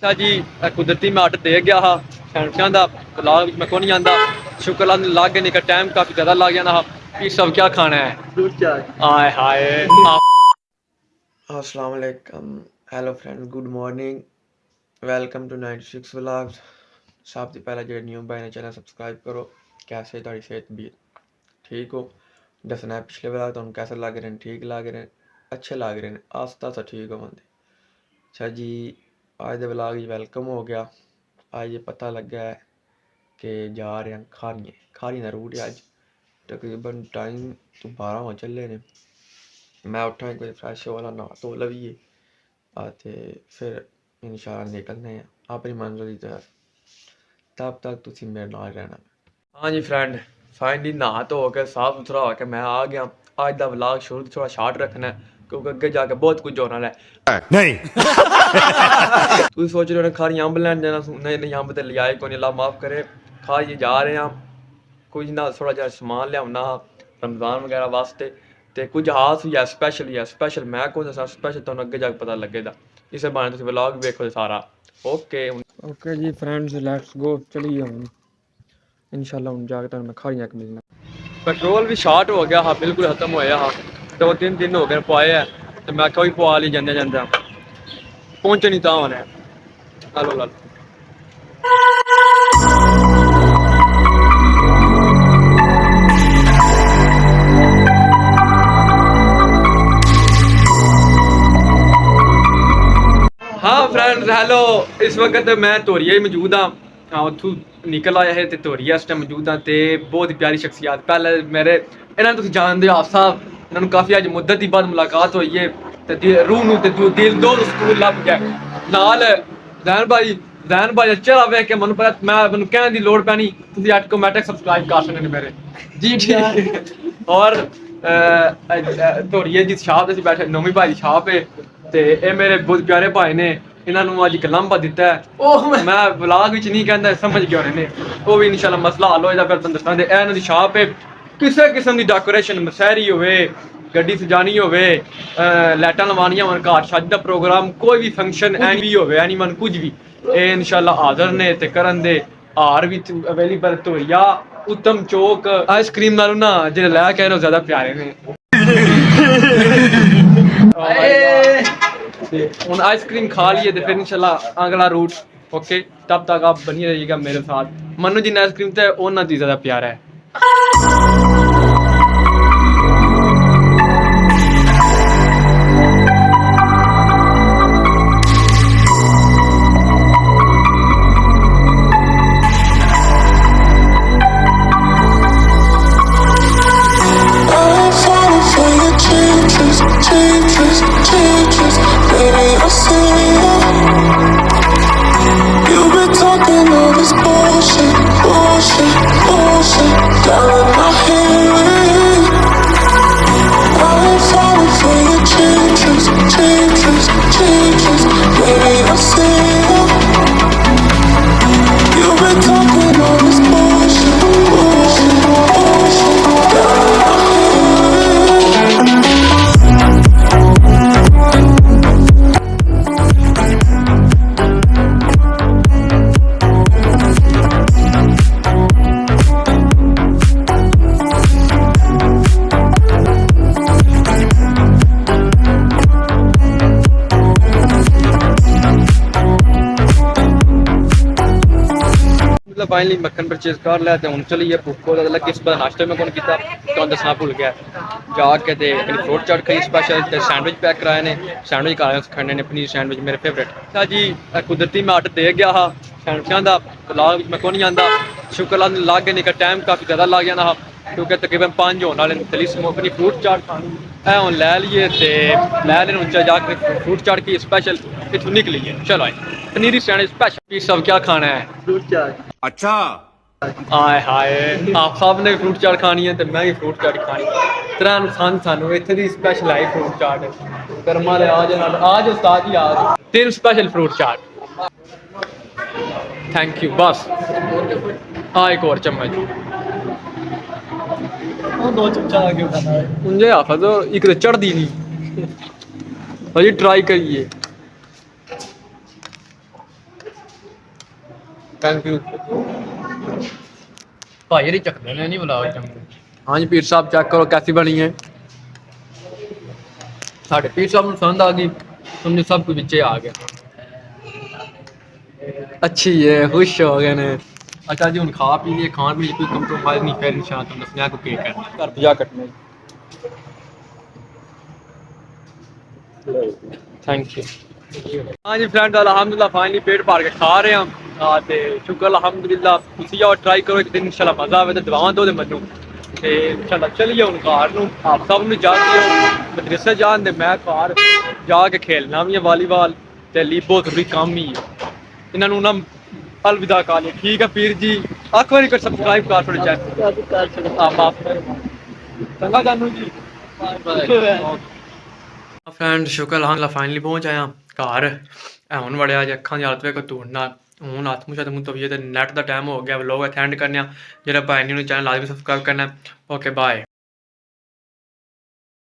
अच्छा जी कुदरती मैं आर्डर दे गया हा सैंडविचां दा लाग मैं को नहीं आंदा शुक्र अल्लाह लागे नहीं का टाइम काफ़ी ज़्यादा लग जाना हा कि सब क्या खाना है फ्रूट चाट आय हाय अस्सलाम वालेकुम hello friends good morning welcome to 96 vlogs सब तो पहले जो न्यू भाई ने चैनल सब्सक्राइब करो कैसे थोड़ी सेहत भी ठीक हो दसना है पिछले व्लॉग तुम कैसे लग रहे हैं ठीक लग रहे हैं अच्छे लग रहे हैं आस्ता आस्ता ठीक हो बंदे अच्छा जी आज के व्लॉग वेलकम हो गया आज ये पता लगा है कि जा रहे हैं खारियां का रूट है अज तकरीबन टाइम तो 12 हो चले ने मैं उठा कोई फ्रैश वाला ना धो लवीए आते फिर इंशाल्लाह निकलने हैं अपनी मंजिल की तरफ तब तक तुसी मेरे नाल रहना। हाँ जी फ्रेंड फाइनली नहा धो के साफ सुथरा होकर मैं आ गया आज का व्लॉग शुरू थोड़ा शार्ट रखना है क्योंकि अगे जाके बहुत कुछ होना है नहीं तुम सोच रहे हो खारी अंब लैन जाना नहीं नहीं अंब तो लियाए को नहीं अल्लाह माफ करे खाई जा रहे हैं कुछ ना थोड़ा जहा समान लिया रमज़ान वगैरह वास्ते तो कुछ हाथ भी है स्पैशल मैं कौन दसा स्पैशल तुहानू अगे जाके पता लगेगा इस बहाने तुसीं व्लॉग वेखो सारा ओके जी फ्रेंड्स लेट्स गो चलिए हम इंशाल्लाह हम जाके तुहानू मैं खारियां मिलना पेट्रोल भी शार्ट हो गया हाँ बिल्कुल खत्म होया हाँ 2-3 दिन हो गए पाए है तो मैं आख्या पवा ली जांदे जांदे पहुंचे नहीं तां होने लालो हाँ फ्रेंड्स हेलो इस वक्त मैं धोरिया ही मौजूद हाँ उतों निकल आया है तो धोरिया इस टाइम मौजूद हाँ तो बहुत ही प्यारी शख्सियत पहले मेरे इन्होंने तुम जानते हो आप साहब इन्होंने काफ़ी अज मुद्दत ही बाद मुलाकात हुई है तो रूह नूं ते दिल दो स्कूल लभ गया नाल जैन भाई चला वेख के मैं पता मैं कहने की लोड़ पैनी तुम ऑटोमैटिक सब्सक्राइब कर सकते मेरे जी ठीक और धोरिया जी छाप असीं बैठे नौवीं भाई की छाप है तो ये मेरे बहुत प्यारे भाई ने इन्होंने अज एक लांभा दिता है मैं व्लॉग नहीं कहता समझ गया उन्होंने वो भी इंशाल्लाह मसला हल होएगा फिर तुम दसा इन्हों की छाप है किसी किस्म की डेकोरेशन मसहरी होवे गड्डी सजानी होवे लाइटां लवानियां होन घर शादी का प्रोग्राम कोई भी फंक्शन एनी भी होवे एनीवन कुछ भी ये इंशाल्लाह हाजिर ने ते करन दे हार भी अवेलेबल धोरिया उत्तम चौक आइसक्रीम नालों ना जो लैके आए ज्यादा प्यारे ने हूँ आइसक्रीम खा लिए तो फिर इंशाल्लाह अगला रूट ओके तब तक आप बनी रहिएगा मेरे साथ मनु जी ने आइसक्रीम तो उन्होंने दी ज़्यादा प्यारा है फाइनली मक्खन परचेज कर लिया तो हम चलिए भुखो किस पता नाश्ते में कौन किया तो दसना भूल गया जाके फ्रूट चाट खाई स्पैशल सैंडविच पैक कराए ने सैंडविच खाने ने पनीर सैंडविच मेरे फेवरेट अच्छा जी कुदरती मैं आर्डर दे गया हा सैंडविचां दा लाग मैं को नहीं आंदा शुक्र अल्लाह लागे नहीं का टाइम काफ़ी ज़्यादा लग जाना हा क्योंकि तकरीबन 5 होने वाले तली स्मोकनी फ्रूट चाट खानी है हम लै लिए तो लै लेने उच्चा जाके फ्रूट चाट की स्पैशल इतों निकली चलो आए पनीरी सैंडविच स्पैशल सब क्या खाना है फ्रूट चाट अच्छा आए हाय आप सब ने फ्रूट चाट खानी है तो मैं भी फ्रूट चाट खानी तरह नुकसान सानू इतने की स्पैशल आई फ्रूट चाट गर्मा आज उस्ताद जी आज 3 special fruit chaat thank you बस हाँ एक और चम्मच दो चमचा आगे उठाना है मुझे आखा तो एक तो चढ़ती नहीं भाजी ट्राई करिए ਥੈਂਕ ਯੂ ਭਾਈ ਇਹਦੀ ਚੱਕਦੇ ਨੇ ਨਹੀਂ ਬੁਲਾਓ ਹਾਂਜੀ ਪੀਰ ਸਾਹਿਬ ਚੈੱਕ ਕਰੋ ਕੈਸੀ ਬਣੀ ਹੈ ਸਾਡੇ ਪੀਰ ਸਾਹਿਬ ਨੂੰ ਪਸੰਦ ਆ ਗਈ ਉਹਨੇ ਸਭ ਕੁਝ ਵਿੱਚੇ ਆ ਗਿਆ ਅੱਛੀ ਹੈ ਖੁਸ਼ ਹੋ ਗਏ ਨੇ ਅੱਛਾ ਜੀ ਹੁਣ ਖਾ ਪੀ ਲਈਏ ਖਾਣ ਪੀਣ ਕੋਈ ਕੰਪਰੋਮਾਈਜ਼ ਨਹੀਂ ਫਿਰ ਇਨਸ਼ਾਅੱਲਾ ਤੁਹਾਨੂੰ ਦੱਸਣਾ ਕੋ ਕੇਕ ਹੈ ਘਰ ਪਜਾ ਕੱਟਣਾ ਥੈਂਕ ਯੂ ਹਾਂਜੀ ਫਰੈਂਡ ਅਲਹਮਦੁਲਿਲਾ ਫਾਈਨਲੀ ਪੇਟ ਭਰ ਕੇ ਖਾ ਰਹੇ ਹਾਂ ਤੇ ਸ਼ੁਕਰ ਅਲਹਮਦੁਲਿਲਾ ਤੁਸੀਂ ਆਓ ਟਰਾਈ ਕਰੋ ਇੱਕ ਦਿਨ ਇਨਸ਼ਾਅੱਲਾ ਮਜ਼ਾ ਆਵੇ ਤੇ ਦੁਆਵਾਂ ਦਿਓ ਮੈਨੂੰ ਤੇ ਇਨਸ਼ਾਅੱਲਾ ਚਲੀਏ ਹੁਣ ਘਰ ਨੂੰ ਆਪ ਸਭ ਨੂੰ ਜਾ ਕੇ ਮਦਰਸੇ ਜਾਣ ਦੇ ਮੈਂ ਘਰ ਜਾ ਕੇ ਖੇਲਣਾ ਵੀ ਹੈ ਵਾਲੀਬਾਲ ਤੇ ਲੀਬੋ ਥੋੜੀ ਕੰਮ ਹੀ ਹੈ ਇਹਨਾਂ ਨੂੰ ਨਾ अलविदा कहा ठीक है पीर जी आखिरी को सब्सक्राइब कर थोड़े चैनल आप चंगा जानू जी फ्रेंड शुक्र अल्हम्दुलिल्लाह फाइनली पहुंच आया घर हुन बड़े अज अखां दी हालत वे कतूरना हूँ हत्थ मुँह शत्थ मुँह धोइए ते नैट दा टाइम हो गया व्लॉग एंड करने जेह्ड़ा भाई ने चैनल लाजमी सब्सक्राइब करना ओके बाय